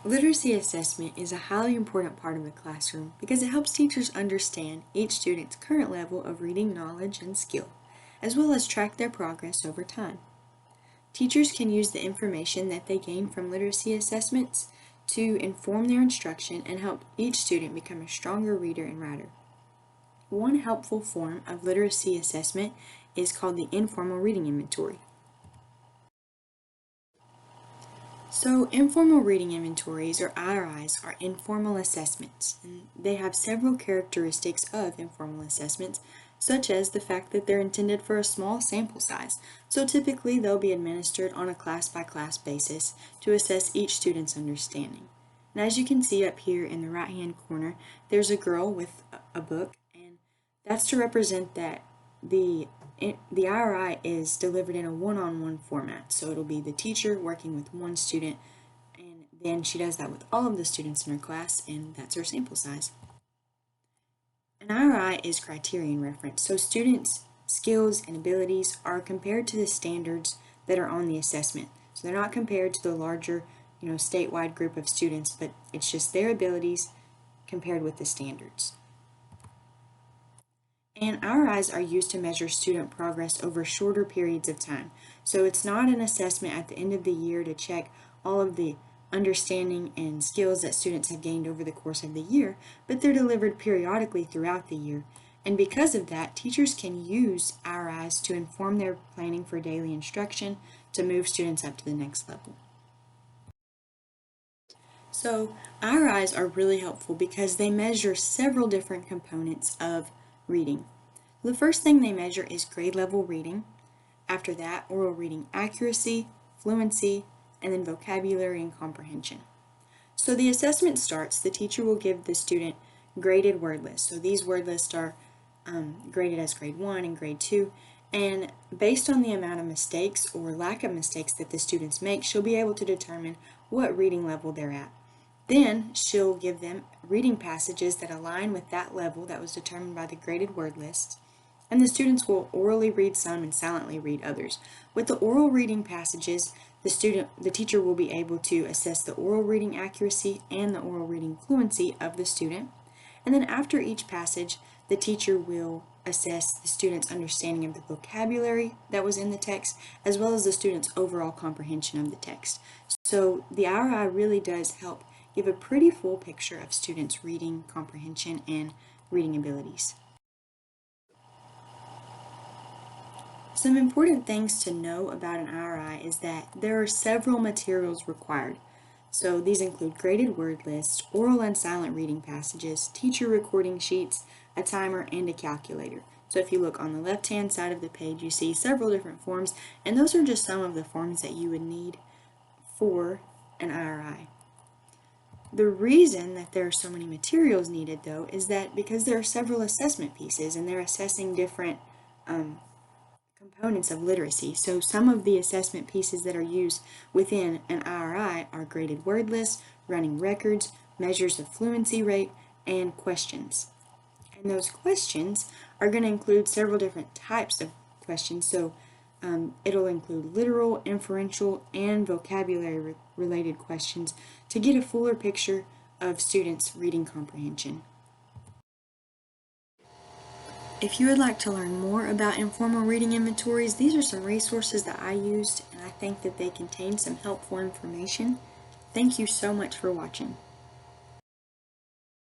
Literacy assessment is a highly important part of the classroom because it helps teachers understand each student's current level of reading knowledge and skill, as well as track their progress over time. Teachers can use the information that they gain from literacy assessments to inform their instruction and help each student become a stronger reader and writer. One helpful form of literacy assessment is called the Informal Reading Inventory. So informal reading inventories, or IRIs, are informal assessments, and they have several characteristics of informal assessments, such as the fact that they're intended for a small sample size. So typically they'll be administered on a class-by-class basis to assess each student's understanding. And as you can see up here in the right-hand corner, there's a girl with a book, and that's to represent that the IRI is delivered in a one-on-one format. So it'll be the teacher working with one student, and then she does that with all of the students in her class, and that's her sample size. An IRI is criterion reference, so students' skills and abilities are compared to the standards that are on the assessment. So they're not compared to the larger, statewide group of students, but it's just their abilities compared with the standards. And IRIs are used to measure student progress over shorter periods of time. So it's not an assessment at the end of the year to check all of the understanding and skills that students have gained over the course of the year, but they're delivered periodically throughout the year. And because of that, teachers can use IRIs to inform their planning for daily instruction to move students up to the next level. So IRIs are really helpful because they measure several different components of reading. The first thing they measure is grade level reading. After that, oral reading accuracy, fluency, and then vocabulary and comprehension. So the assessment starts, the teacher will give the student graded word lists. So these word lists are graded as grade 1 and grade 2, and based on the amount of mistakes or lack of mistakes that the students make, she'll be able to determine what reading level they're at. Then she'll give them reading passages that align with that level that was determined by the graded word lists, and the students will orally read some and silently read others. With the oral reading passages, the teacher will be able to assess the oral reading accuracy and the oral reading fluency of the student. And then after each passage, the teacher will assess the student's understanding of the vocabulary that was in the text, as well as the student's overall comprehension of the text. So the IRI really does help give a pretty full picture of students' reading comprehension and reading abilities. Some important things to know about an IRI is that there are several materials required. So these include graded word lists, oral and silent reading passages, teacher recording sheets, a timer, and a calculator. So if you look on the left-hand side of the page, you see several different forms, and those are just some of the forms that you would need for an IRI. The reason that there are so many materials needed, though, is that because there are several assessment pieces and they're assessing different components of literacy. So some of the assessment pieces that are used within an IRI are graded word lists, running records, measures of fluency rate, and questions. And those questions are going to include several different types of questions. So it'll include literal, inferential, and vocabulary related questions to get a fuller picture of students' reading comprehension. If you would like to learn more about informal reading inventories, these are some resources that I used, and I think that they contain some helpful information. Thank you so much for watching.